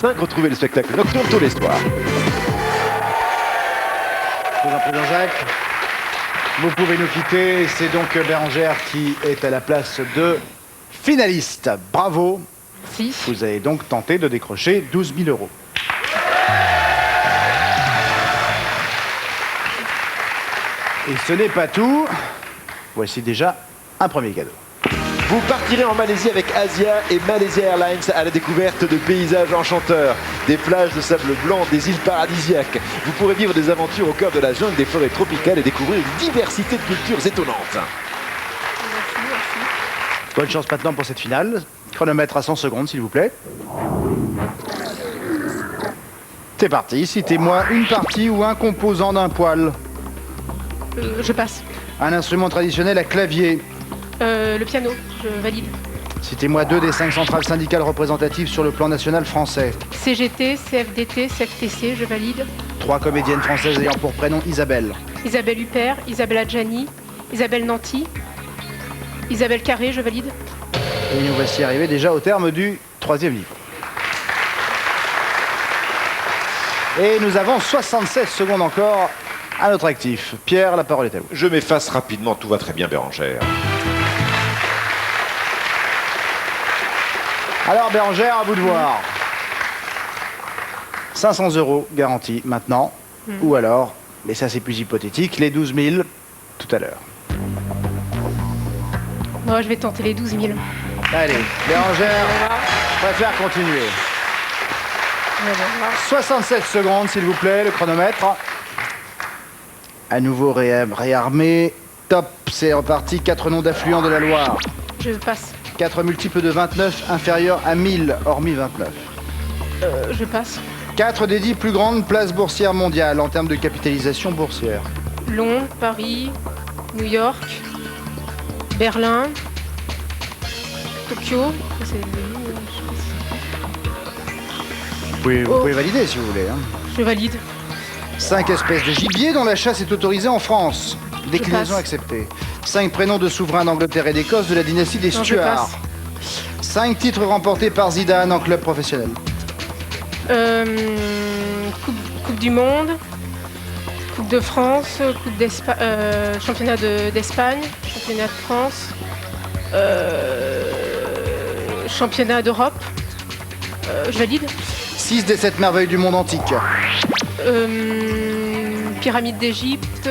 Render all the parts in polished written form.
Retrouvez le spectacle nocturne tous les soirs. Président Jacques, vous pouvez nous quitter. C'est donc Bérengère qui est à la place de finaliste. Bravo. Si. Vous avez donc tenté de décrocher 12 000 euros. Et ce n'est pas tout. Voici déjà un premier cadeau. Vous partirez en Malaisie avec Asia et Malaysia Airlines à la découverte de paysages enchanteurs, des plages de sable blanc, des îles paradisiaques. Vous pourrez vivre des aventures au cœur de la jungle, des forêts tropicales et découvrir une diversité de cultures étonnantes. Bonne chance maintenant pour cette finale. Chronomètre à 100 secondes, s'il vous plaît. C'est parti. Citez-moi une partie ou un composant d'un poêle. Je passe. Un instrument traditionnel à clavier. Le piano, je valide. Citez-moi 2 des 5 centrales syndicales représentatives sur le plan national français. CGT, CFDT, CFTC, je valide. 3 comédiennes françaises ayant pour prénom Isabelle. Isabelle Huppert, Isabelle Adjani, Isabelle Nanty, Isabelle Carré, je valide. Et nous voici arrivés déjà au terme du 3e niveau. Et nous avons 76 secondes encore à notre actif. Pierre, la parole est à vous. Je m'efface rapidement, tout va très bien Bérengère. Alors Bérengère, à vous de voir. 500 euros garantis maintenant. Ou alors, mais ça c'est plus hypothétique, les 12 000 tout à l'heure. Moi, je vais tenter les 12 000. Allez, Bérengère, je préfère continuer. 67 secondes, s'il vous plaît, le chronomètre. À nouveau réarmé. Top, c'est reparti. 4 noms d'affluents de la Loire. Je passe. 4 multiples de 29 inférieurs à 1000, hormis 29. Je passe. 4 des 10 plus grandes places boursières mondiales en termes de capitalisation boursière. Londres, Paris, New York, Berlin, Tokyo. Vous pouvez valider si vous voulez. Hein. Je valide. 5 espèces de gibier dont la chasse est autorisée en France. Déclinaison passe. acceptée. 5 prénoms de souverains d'Angleterre et d'Écosse de la dynastie des Non, je Stuarts. passe. 5 titres remportés par Zidane en club professionnel. Coupe du Monde, Coupe de France, championnat d'Espagne, championnat de France, championnat d'Europe. Je valide. 6 des 7 merveilles du monde antique. Pyramide d'Égypte.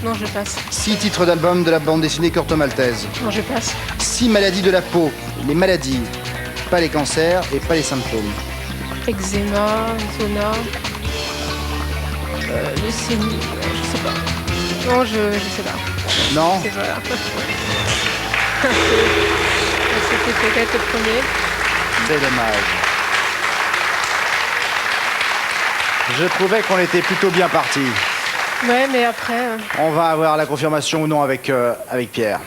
Non, je passe. 6 titres d'albums de la bande dessinée Corto Maltese. Non, je passe. 6 maladies de la peau. Les maladies, pas les cancers et pas les symptômes. Eczéma, zona, leucémie, je sais pas. Non, je sais pas. Non. C'est voilà. C'était peut-être le premier. C'est dommage. Je trouvais qu'on était plutôt bien parti. Ouais, mais après... On va avoir la confirmation ou non avec Pierre.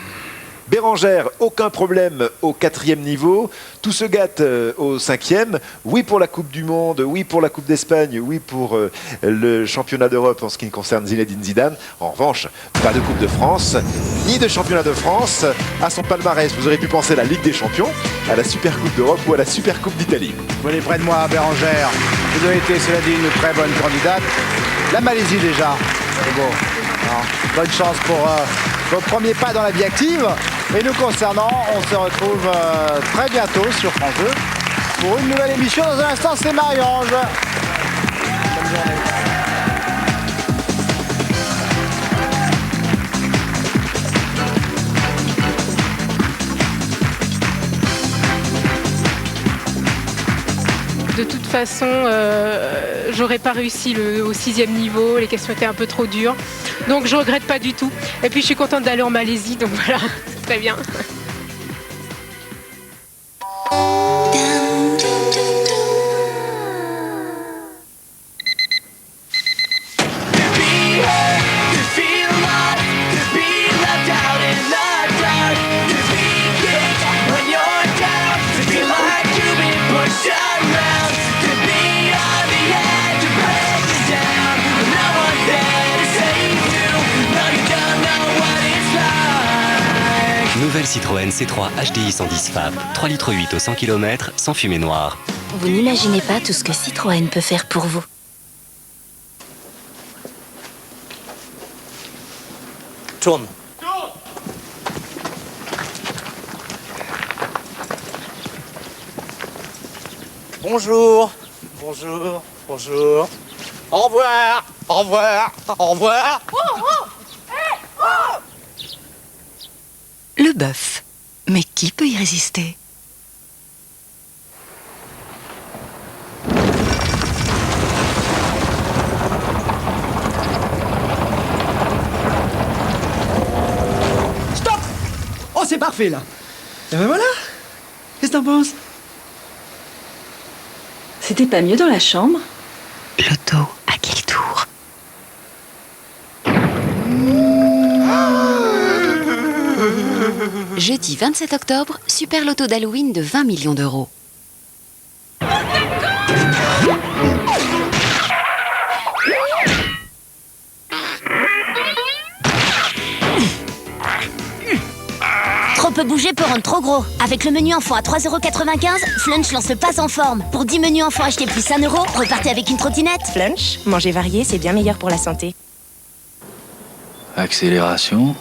Bérengère, aucun problème au 4e niveau. Tout se gâte au 5e. Oui pour la Coupe du Monde, oui pour la Coupe d'Espagne, oui pour le championnat d'Europe en ce qui concerne Zinedine Zidane. En revanche, pas de Coupe de France, ni de championnat de France. À son palmarès, vous aurez pu penser à la Ligue des Champions, à la Super Coupe d'Europe ou à la Super Coupe d'Italie. Vous venez près de moi, Bérengère. Vous avez été, cela dit, une très bonne candidate. La Malaisie déjà. C'est beau. Non. Bonne chance pour vos premiers pas dans la vie active. Et nous concernant, on se retrouve très bientôt sur France 2 pour une nouvelle émission. Dans un instant, c'est Marie-Ange. Bonne journée. De toute façon, j'aurais pas réussi au 6e niveau, les questions étaient un peu trop dures. Donc je regrette pas du tout. Et puis je suis contente d'aller en Malaisie, donc voilà, c'est très bien. Nouvelle Citroën C3 HDI 110 FAP, 3,8 litres au 100 km, sans fumée noire. Vous n'imaginez pas tout ce que Citroën peut faire pour vous. Tourne. Bonjour. Bonjour. Bonjour. Au revoir. Au revoir. Au revoir. Le bœuf. Mais qui peut y résister? Stop! Oh, c'est parfait, là. Et ben voilà. Qu'est-ce que t'en penses? C'était pas mieux dans la chambre? L'auto, à quel tour? Jeudi 27 octobre, super loto d'Halloween de 20 millions d'euros. Trop peu bouger peut rendre trop gros. Avec le menu enfant à 3,95 €, Flunch lance le pass en forme. Pour 10 menus enfants achetés plus 1 €, repartez avec une trottinette. Flunch, manger varié, c'est bien meilleur pour la santé. Accélération.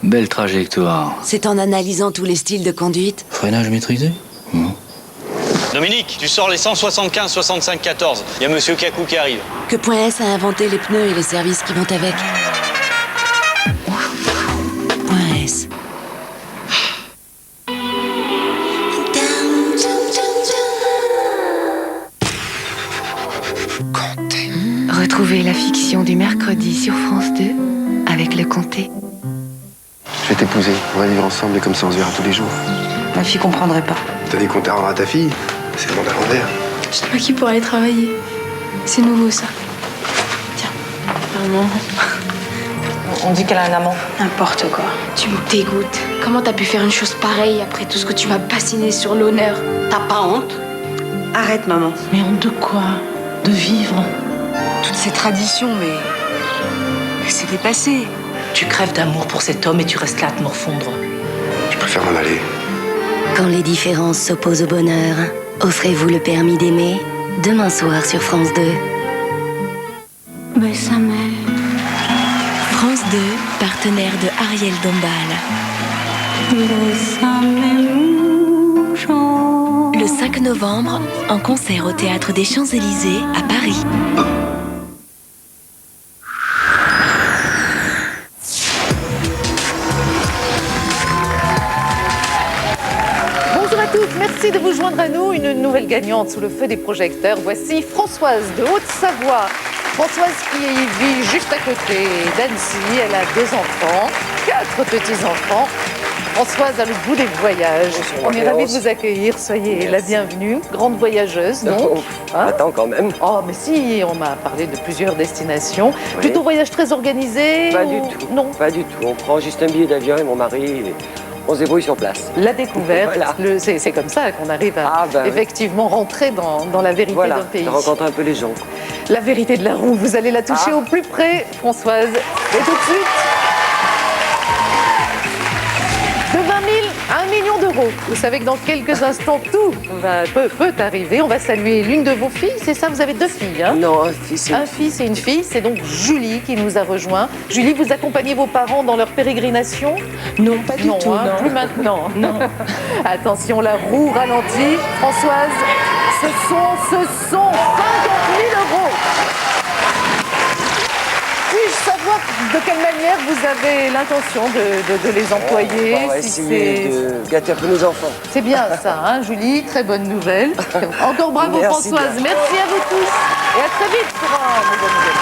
Belle trajectoire. C'est en analysant tous les styles de conduite. Freinage maîtrisé. Dominique, tu sors les 175 65 14. Il y a Monsieur Kakou qui arrive. Que Point S a inventé les pneus et les services qui vont avec. Point S. Retrouvez la fiction du mercredi sur France 2 avec Le Comté. Je vais t'épouser, on va vivre ensemble et comme ça on se verra tous les jours. Ma fille comprendrait pas. T'as dit qu'on t'arrangera à ta fille? C'est le monde à l'envers. Je sais pas qui pour aller travailler. C'est nouveau ça. Tiens, maman. On dit qu'elle a un amant. N'importe quoi. Tu me dégoûtes. Comment t'as pu faire une chose pareille après tout ce que tu m'as bassiné sur l'honneur? T'as pas honte? Arrête, maman. Mais honte de quoi? De vivre? Toutes ces traditions, mais c'est dépassé. Tu crèves d'amour pour cet homme et tu restes là à te morfondre. Je préfère m'en aller. Quand les différences s'opposent au bonheur, offrez-vous le permis d'aimer, demain soir sur France 2. Bésame. France 2, partenaire de Ariel Dombal. Le 5 novembre, en concert au Théâtre des Champs-Élysées à Paris. Bonjour à tous, merci de vous joindre à nous. Une nouvelle gagnante sous le feu des projecteurs. Voici Françoise de Haute-Savoie. Françoise qui vit juste à côté d'Annecy. Elle a 2 enfants, 4 petits-enfants. Françoise a le goût des voyages. On est ravis de vous accueillir. Soyez la bienvenue. Grande voyageuse, donc. Attends, quand même. Oh, mais si, on m'a parlé de plusieurs destinations. Plutôt voyage très organisé? Pas du tout. Non. Pas du tout. On prend juste un billet d'avion et mon mari, on se débrouille sur place. La découverte, Voilà. c'est comme ça qu'on arrive à effectivement rentrer dans la vérité d'un pays. de rencontrer un peu les gens. La vérité de la roue, vous allez la toucher au plus près, Françoise. Et tout de suite, de 20 000 à 1 million d'euros. Vous savez que dans quelques instants, tout peut arriver. On va saluer l'une de vos filles, c'est ça? Vous avez 2 filles, hein? Non, un fils. Un fils et une fille, c'est donc Julie qui nous a rejoint. Julie, vous accompagnez vos parents dans leur pérégrination? Non, pas du tout. Hein, Non. plus maintenant. Non. Attention, la roue ralentit. Françoise, ce sont 50 000 euros. Puis-je savoir de quelle manière vous avez l'intention de les employer? On va essayer de gâter un peu nos enfants. C'est bien ça, hein, Julie, très bonne nouvelle. Encore bravo Merci Françoise, bien. merci à vous tous et à très vite pour un nouveau nouvelle.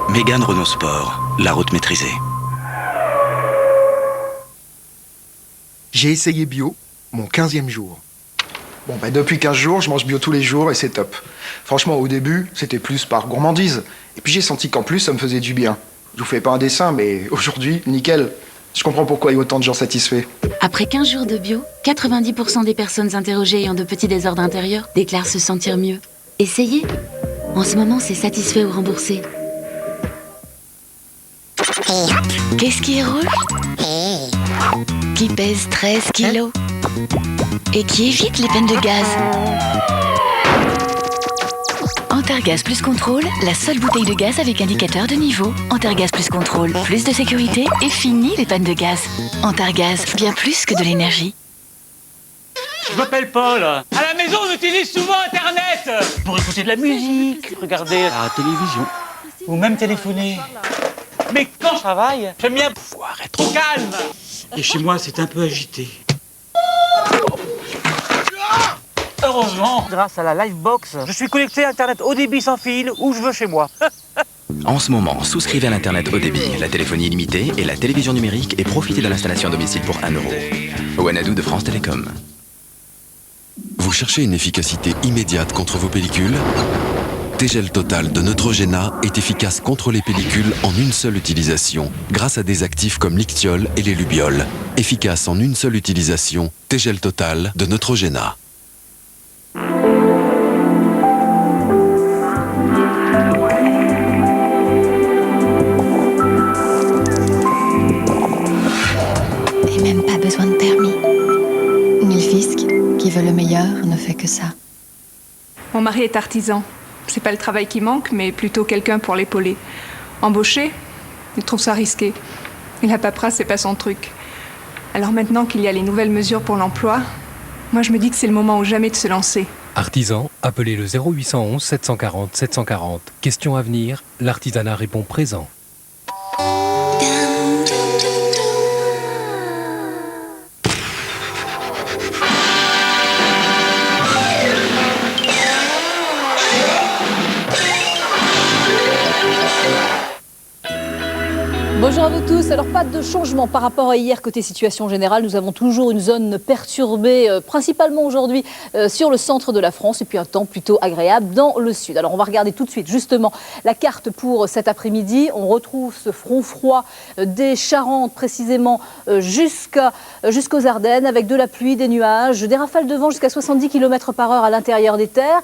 Mégane Renault Sport, la route maîtrisée. J'ai essayé bio, mon 15e jour. Bon, depuis 15 jours, je mange bio tous les jours et c'est top. Franchement, au début, c'était plus par gourmandise. Et puis j'ai senti qu'en plus, ça me faisait du bien. Je vous fais pas un dessin, mais aujourd'hui, nickel. Je comprends pourquoi il y a autant de gens satisfaits. Après 15 jours de bio, 90% des personnes interrogées ayant de petits désordres intérieurs déclarent se sentir mieux. Essayez. En ce moment, c'est satisfait ou remboursé. Qu'est-ce qui est rouge? Qui pèse 13 kilos et qui évite les peines de gaz. Antergaz plus contrôle, la seule bouteille de gaz avec indicateur de niveau. Antergaz plus contrôle, plus de sécurité et fini les pannes de gaz. Antergaz, bien plus que de l'énergie. Je m'appelle Paul. À la maison, on utilise souvent Internet pour écouter de la musique, regarder la télévision ou même téléphoner. Mais quand je travaille, j'aime bien pouvoir être au calme. Et chez moi, c'est un peu agité. Heureusement, grâce à la Livebox, je suis connecté à Internet haut débit sans fil où je veux chez moi. En ce moment, souscrivez à l'Internet haut débit, la téléphonie illimitée et la télévision numérique et profitez de l'installation à domicile pour 1 €. Wanadoo de France Télécom. Vous cherchez une efficacité immédiate contre vos pellicules? Tegel Total de Neutrogena est efficace contre les pellicules en une seule utilisation, grâce à des actifs comme l'ictiol et les lubioles. Efficace en une seule utilisation, Tegel Total de Neutrogena. Et même pas besoin de permis. Ni le fisc, qui veut le meilleur, ne fait que ça. Mon mari est artisan. C'est pas le travail qui manque, mais plutôt quelqu'un pour l'épauler. Embaucher, il trouve ça risqué. Et la paperasse, c'est pas son truc. Alors maintenant qu'il y a les nouvelles mesures pour l'emploi, moi je me dis que c'est le moment ou jamais de se lancer. Artisan, appelez le 0811 740 740. Question à venir, l'artisanat répond présent. Bonjour à vous tous. Alors pas de changement par rapport à hier côté situation générale. Nous avons toujours une zone perturbée, principalement aujourd'hui sur le centre de la France et puis un temps plutôt agréable dans le sud. Alors on va regarder tout de suite justement la carte pour cet après-midi. On retrouve ce front froid des Charentes précisément jusqu'aux Ardennes avec de la pluie, des nuages, des rafales de vent jusqu'à 70 km/h à l'intérieur des terres.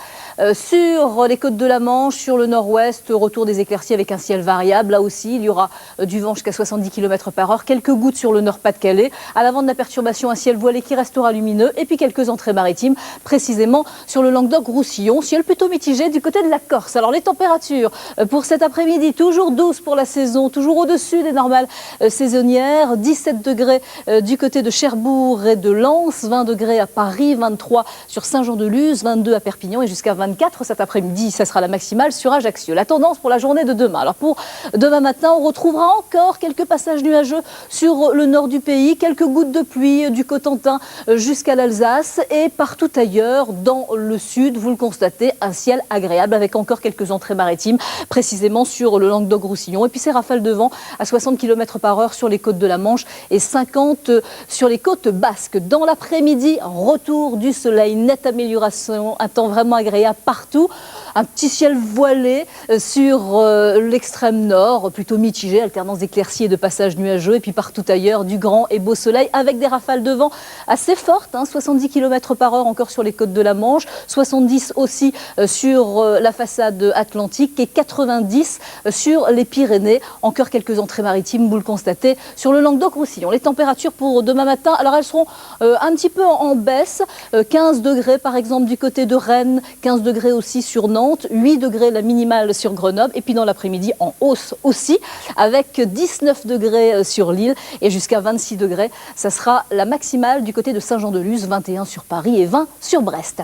Sur les côtes de la Manche, sur le nord-ouest, retour des éclaircies avec un ciel variable. Là aussi, il y aura du vent jusqu'à 70 km/h, quelques gouttes sur le Nord-Pas-de-Calais. À l'avant de la perturbation, un ciel voilé qui restera lumineux et puis quelques entrées maritimes, précisément sur le Languedoc-Roussillon. Ciel plutôt mitigé du côté de la Corse. Alors les températures pour cet après-midi, toujours douces pour la saison, toujours au-dessus des normales saisonnières. 17 degrés du côté de Cherbourg et de Lens, 20 degrés à Paris, 23 sur Saint-Jean-de-Luz, 22 à Perpignan et jusqu'à 24 cet après-midi. Ça sera la maximale sur Ajaccio. La tendance pour la journée de demain. Alors pour demain matin, on retrouvera encore quelques passages nuageux sur le nord du pays, quelques gouttes de pluie du Cotentin jusqu'à l'Alsace et partout ailleurs dans le sud, vous le constatez, un ciel agréable avec encore quelques entrées maritimes, précisément sur le Languedoc-Roussillon. Et puis ces rafales de vent à 60 km/h sur les côtes de la Manche et 50 sur les côtes basques. Dans l'après-midi, retour du soleil, nette amélioration, un temps vraiment agréable partout. Un petit ciel voilé sur l'extrême nord, plutôt mitigé, alternance d'éclaircies et de passages nuageux. Et puis partout ailleurs, du grand et beau soleil avec des rafales de vent assez fortes, 70 km/h encore sur les côtes de la Manche, 70 aussi sur la façade atlantique et 90 sur les Pyrénées. Encore quelques entrées maritimes, vous le constatez, sur le Languedoc-Roussillon. Les températures pour demain matin, alors elles seront un petit peu en baisse. 15 degrés par exemple du côté de Rennes, 15 degrés aussi sur Nantes, 8 degrés la minimale sur Grenoble et puis dans l'après-midi en hausse aussi avec 19 degrés sur Lille et jusqu'à 26 degrés. Ça sera la maximale du côté de Saint-Jean-de-Luz, 21 sur Paris et 20 sur Brest.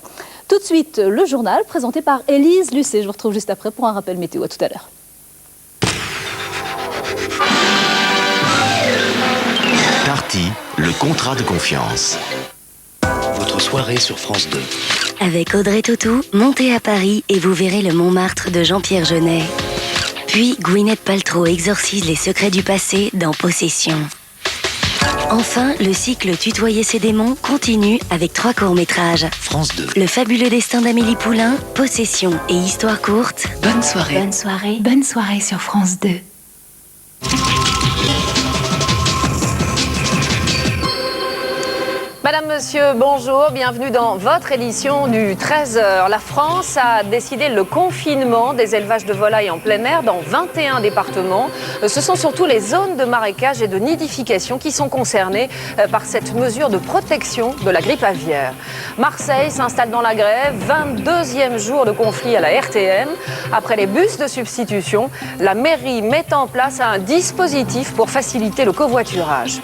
Tout de suite, le journal présenté par Élise Lucet. Je vous retrouve juste après pour un rappel météo. À tout à l'heure. Darty, le contrat de confiance. Votre soirée sur France 2. Avec Audrey Tautou, montez à Paris et vous verrez le Montmartre de Jean-Pierre Jeunet. Puis Gwyneth Paltrow exorcise les secrets du passé dans Possession. Enfin, le cycle Tutoyer ses démons continue avec 3 courts-métrages. France 2. Le fabuleux destin d'Amélie Poulain, Possession et Histoire courte. Bonne soirée. Bonne soirée. Bonne soirée sur France 2. Madame, monsieur, bonjour, bienvenue dans votre édition du 13h. La France a décidé le confinement des élevages de volailles en plein air dans 21 départements. Ce sont surtout les zones de marécage et de nidification qui sont concernées par cette mesure de protection de la grippe aviaire. Marseille s'installe dans la grève, 22e jour de conflit à la RTM. Après les bus de substitution, la mairie met en place un dispositif pour faciliter le covoiturage.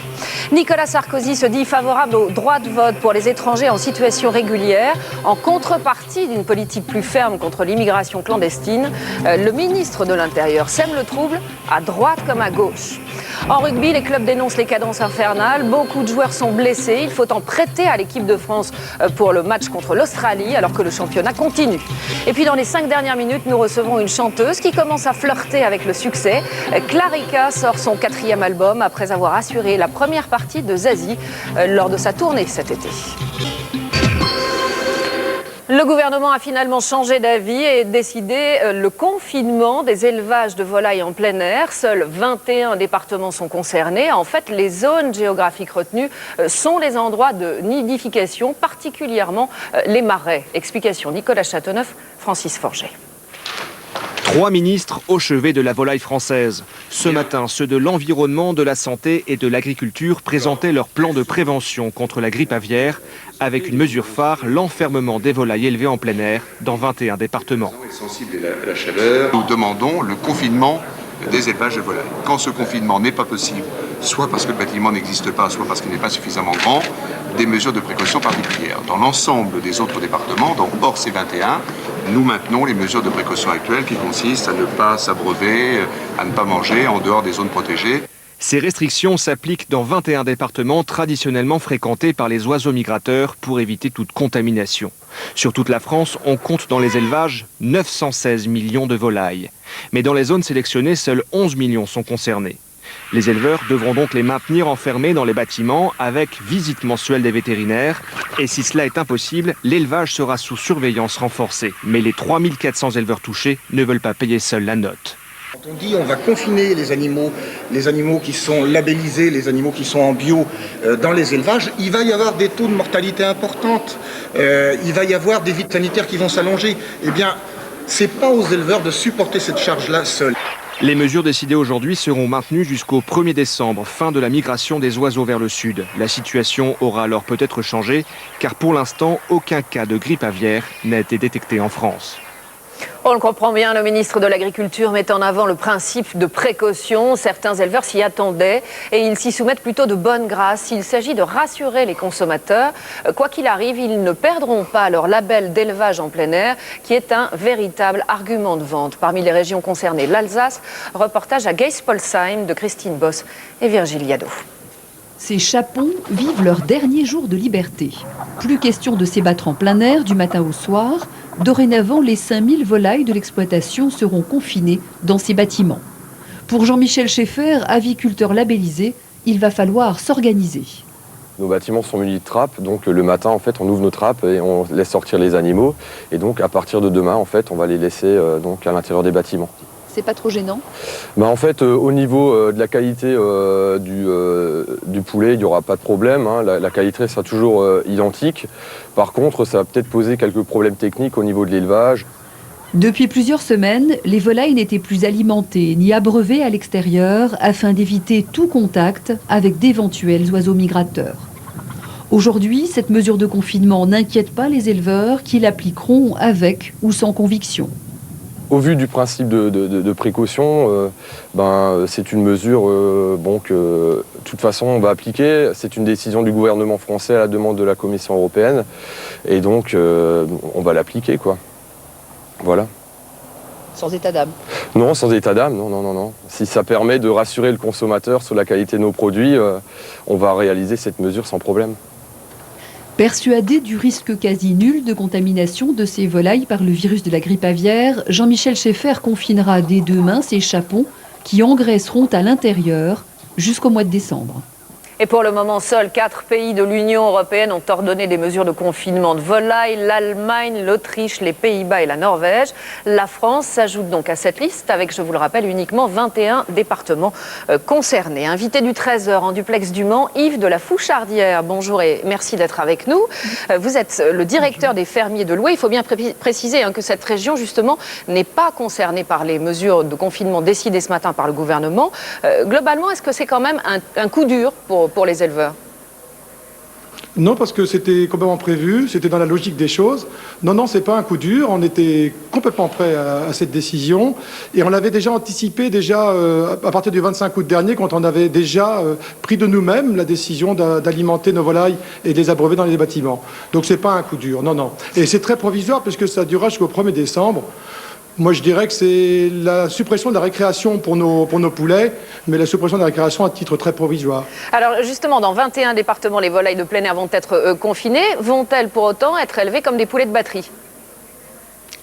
Nicolas Sarkozy se dit favorable au droit de vote pour les étrangers en situation régulière, en contrepartie d'une politique plus ferme contre l'immigration clandestine. Le ministre de l'Intérieur sème le trouble à droite comme à gauche. En rugby, les clubs dénoncent les cadences infernales. Beaucoup de joueurs sont blessés. Il faut en prêter à l'équipe de France pour le match contre l'Australie, alors que le championnat continue. Et puis dans les 5 dernières minutes, nous recevons une chanteuse qui commence à flirter avec le succès. Clarica sort son 4e album après avoir assuré la première partie de Zazie lors de sa tournée cet été. Le gouvernement a finalement changé d'avis et décidé le confinement des élevages de volailles en plein air. Seuls 21 départements sont concernés. En fait, les zones géographiques retenues sont les endroits de nidification, particulièrement les marais. Explication Nicolas Châteauneuf, Francis Forget. 3 ministres au chevet de la volaille française. Ce matin, ceux de l'environnement, de la santé et de l'agriculture présentaient leur plan de prévention contre la grippe aviaire, avec une mesure phare, l'enfermement des volailles élevées en plein air dans 21 départements. Sensible à la chaleur, nous demandons le confinement des élevages de volailles. Quand ce confinement n'est pas possible, soit parce que le bâtiment n'existe pas, soit parce qu'il n'est pas suffisamment grand, des mesures de précaution particulières. Dans l'ensemble des autres départements, donc hors ces 21, nous maintenons les mesures de précaution actuelles qui consistent à ne pas s'abreuver, à ne pas manger en dehors des zones protégées. Ces restrictions s'appliquent dans 21 départements traditionnellement fréquentés par les oiseaux migrateurs pour éviter toute contamination. Sur toute la France, on compte dans les élevages 916 millions de volailles. Mais dans les zones sélectionnées, seuls 11 millions sont concernés. Les éleveurs devront donc les maintenir enfermés dans les bâtiments avec visite mensuelle des vétérinaires. Et si cela est impossible, l'élevage sera sous surveillance renforcée. Mais les 3400 éleveurs touchés ne veulent pas payer seuls la note. Quand on dit on va confiner les animaux qui sont labellisés, les animaux qui sont en bio dans les élevages, il va y avoir des taux de mortalité importantes, il va y avoir des vides sanitaires qui vont s'allonger. Eh bien, c'est pas aux éleveurs de supporter cette charge-là seuls. Les mesures décidées aujourd'hui seront maintenues jusqu'au 1er décembre, fin de la migration des oiseaux vers le sud. La situation aura alors peut-être changé, car pour l'instant, aucun cas de grippe aviaire n'a été détecté en France. On le comprend bien, le ministre de l'Agriculture met en avant le principe de précaution. Certains éleveurs s'y attendaient et ils s'y soumettent plutôt de bonne grâce. Il s'agit de rassurer les consommateurs. Quoi qu'il arrive, ils ne perdront pas leur label d'élevage en plein air, qui est un véritable argument de vente. Parmi les régions concernées, l'Alsace. Reportage à Geispolsheim de Christine Boss et Virgile Yadot. Ces chapons vivent leur dernier jour de liberté. Plus question de s'ébattre en plein air du matin au soir. Dorénavant, les 5000 volailles de l'exploitation seront confinées dans ces bâtiments. Pour Jean-Michel Schaeffer, aviculteur labellisé, il va falloir s'organiser. Nos bâtiments sont munis de trappes, donc le matin, en fait, on ouvre nos trappes et on laisse sortir les animaux. Et donc, à partir de demain, en fait, on va les laisser donc à l'intérieur des bâtiments. C'est pas trop gênant? En fait, au niveau de la qualité du poulet, il n'y aura pas de problème. Hein. La qualité sera toujours identique. Par contre, ça va peut-être poser quelques problèmes techniques au niveau de l'élevage. Depuis plusieurs semaines, les volailles n'étaient plus alimentées ni abreuvées à l'extérieur afin d'éviter tout contact avec d'éventuels oiseaux migrateurs. Aujourd'hui, cette mesure de confinement n'inquiète pas les éleveurs qui l'appliqueront avec ou sans conviction. Au vu du principe de précaution, c'est une mesure que de toute façon on va appliquer. C'est une décision du gouvernement français à la demande de la Commission européenne. Et donc on va l'appliquer, quoi. Voilà. Sans état d'âme? Non, sans état d'âme, non. Si ça permet de rassurer le consommateur sur la qualité de nos produits, on va réaliser cette mesure sans problème. Persuadé du risque quasi nul de contamination de ces volailles par le virus de la grippe aviaire, Jean-Michel Schaeffer confinera dès demain ces chapons qui engraisseront à l'intérieur jusqu'au mois de décembre. Et pour le moment, seuls 4 pays de l'Union européenne ont ordonné des mesures de confinement de volailles, l'Allemagne, l'Autriche, les Pays-Bas et la Norvège. La France s'ajoute donc à cette liste avec, je vous le rappelle, uniquement 21 départements concernés. Invité du 13h en duplex du Mans, Yves de la Fouchardière. Bonjour et merci d'être avec nous. Vous êtes le directeur des fermiers de l'Oué. Il faut bien préciser que cette région, justement, n'est pas concernée par les mesures de confinement décidées ce matin par le gouvernement. Globalement, est-ce que c'est quand même un coup dur pour les éleveurs? Non, parce que c'était complètement prévu, c'était dans la logique des choses. Non, c'est pas un coup dur, on était complètement prêt à cette décision et on l'avait déjà anticipé à partir du 25 août dernier quand on avait déjà pris de nous-mêmes la décision d'alimenter nos volailles et de les abreuver dans les bâtiments. Donc c'est pas un coup dur, non. Et c'est très provisoire puisque ça durera jusqu'au 1er décembre. Moi, je dirais que c'est la suppression de la récréation pour nos poulets, mais la suppression de la récréation à titre très provisoire. Alors, justement, dans 21 départements, les volailles de plein air vont être confinées. Vont-elles pour autant être élevées comme des poulets de batterie?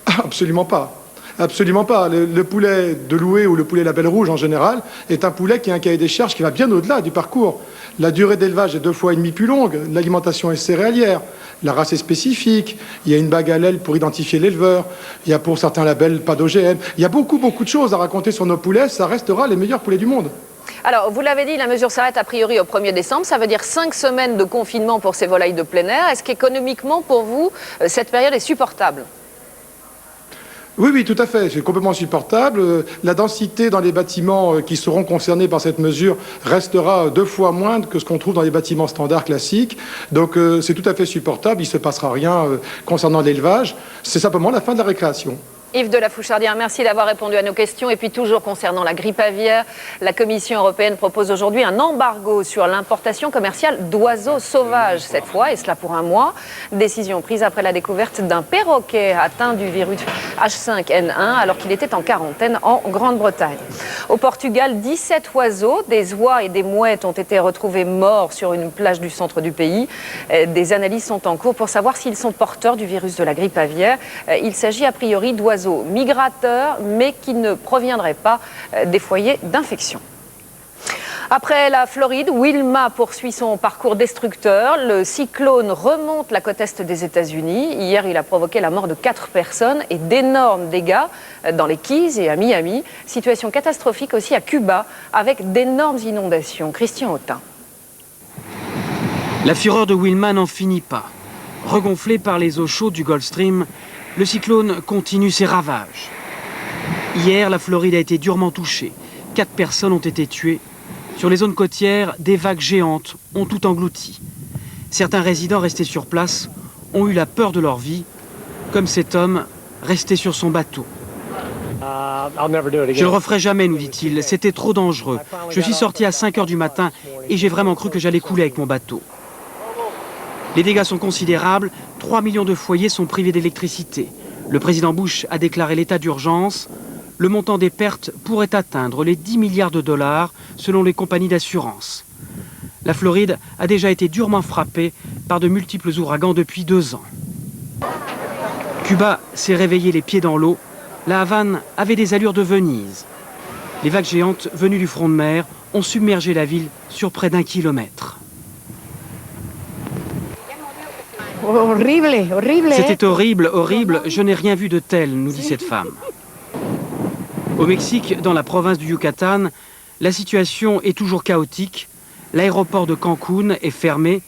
Absolument pas. Absolument pas. Le poulet de l'Oué ou le poulet label rouge en général est un poulet qui a un cahier des charges qui va bien au-delà du parcours. La durée d'élevage est 2,5 fois plus longue, l'alimentation est céréalière, la race est spécifique, il y a une bague à l'aile pour identifier l'éleveur, il y a pour certains labels pas d'OGM. Il y a beaucoup de choses à raconter sur nos poulets, ça restera les meilleurs poulets du monde. Alors, vous l'avez dit, la mesure s'arrête a priori au 1er décembre. Ça veut dire 5 semaines de confinement pour ces volailles de plein air. Est-ce qu'économiquement, pour vous, cette période est supportable ? Oui, tout à fait. C'est complètement supportable. La densité dans les bâtiments qui seront concernés par cette mesure restera 2 fois moindre que ce qu'on trouve dans les bâtiments standards classiques. Donc, c'est tout à fait supportable. Il ne se passera rien concernant l'élevage. C'est simplement la fin de la récréation. Yves de la Fouchardière, merci d'avoir répondu à nos questions. Et puis toujours concernant la grippe aviaire, la Commission européenne propose aujourd'hui un embargo sur l'importation commerciale d'oiseaux sauvages cette fois, et cela pour 1 mois. Décision prise après la découverte d'un perroquet atteint du virus H5N1 alors qu'il était en quarantaine en Grande-Bretagne. Au Portugal, 17 oiseaux, des oies et des mouettes ont été retrouvés morts sur une plage du centre du pays. Des analyses sont en cours pour savoir s'ils sont porteurs du virus de la grippe aviaire. Il s'agit a priori d'oiseaux migrateurs, mais qui ne proviendraient pas des foyers d'infection. Après la Floride, Wilma poursuit son parcours destructeur. Le cyclone remonte la côte est des États-Unis. Hier, il a provoqué la mort de 4 personnes et d'énormes dégâts dans les Keys et à Miami. Situation catastrophique aussi à Cuba, avec d'énormes inondations. Christian Autain. La fureur de Wilma n'en finit pas. Regonflé par les eaux chaudes du Gulf Stream, le cyclone continue ses ravages. Hier, la Floride a été durement touchée. 4 personnes ont été tuées. Sur les zones côtières, des vagues géantes ont tout englouti. Certains résidents restés sur place ont eu la peur de leur vie, comme cet homme resté sur son bateau. Je ne le referai jamais, nous dit-il. C'était trop dangereux. Je suis sorti à 5 h du matin et j'ai vraiment cru que j'allais couler avec mon bateau. Les dégâts sont considérables, 3 millions de foyers sont privés d'électricité. Le président Bush a déclaré l'état d'urgence. Le montant des pertes pourrait atteindre les 10 milliards de dollars selon les compagnies d'assurance. La Floride a déjà été durement frappée par de multiples ouragans depuis 2 ans. Cuba s'est réveillé les pieds dans l'eau. La Havane avait des allures de Venise. Les vagues géantes venues du front de mer ont submergé la ville sur près d'1 kilomètre. C'était horrible, horrible. Je n'ai rien vu de tel, nous dit cette femme. Au Mexique, dans la province du Yucatan, la situation est toujours chaotique. L'aéroport de Cancún est fermé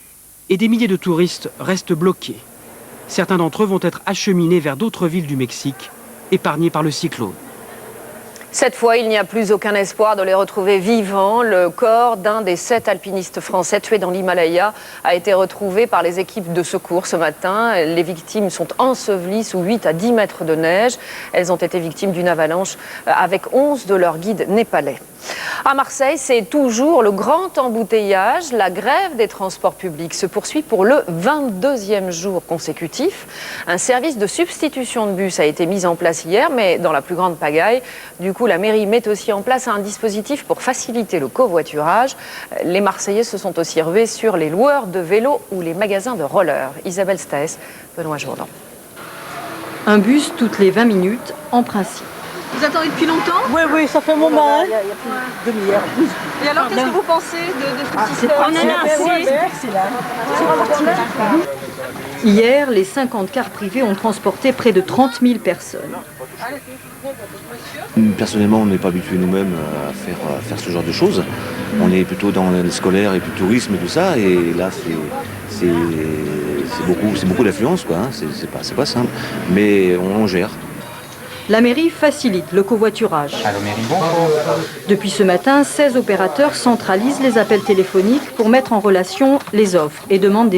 et des milliers de touristes restent bloqués. Certains d'entre eux vont être acheminés vers d'autres villes du Mexique, épargnées par le cyclone. Cette fois, il n'y a plus aucun espoir de les retrouver vivants. Le corps d'un des 7 alpinistes français tués dans l'Himalaya a été retrouvé par les équipes de secours ce matin. Les victimes sont ensevelies sous 8 à 10 mètres de neige. Elles ont été victimes d'une avalanche avec 11 de leurs guides népalais. À Marseille, c'est toujours le grand embouteillage. La grève des transports publics se poursuit pour le 22e jour consécutif. Un service de substitution de bus a été mis en place hier, mais dans la plus grande pagaille. Du coup, la mairie met aussi en place un dispositif pour faciliter le covoiturage. Les Marseillais se sont aussi rués sur les loueurs de vélos ou les magasins de rollers. Isabelle Staes, Benoît Jourdan. Un bus toutes les 20 minutes, en principe. Vous attendez depuis longtemps? Oui, ça fait un moment. Il y a plus de demi-heure. Et alors, qu'est-ce que vous pensez de tout ce système? Hier, les 50 cars privés ont transporté près de 30 000 personnes. Personnellement, on n'est pas habitué nous-mêmes à faire ce genre de choses. On est plutôt dans le scolaire et puis le tourisme et tout ça. Et là, c'est beaucoup d'affluence, quoi. Hein. C'est pas simple. Mais on gère. La mairie facilite le covoiturage. Allô, mairie, bonjour. Depuis ce matin, 16 opérateurs centralisent les appels téléphoniques pour mettre en relation les offres et demandent des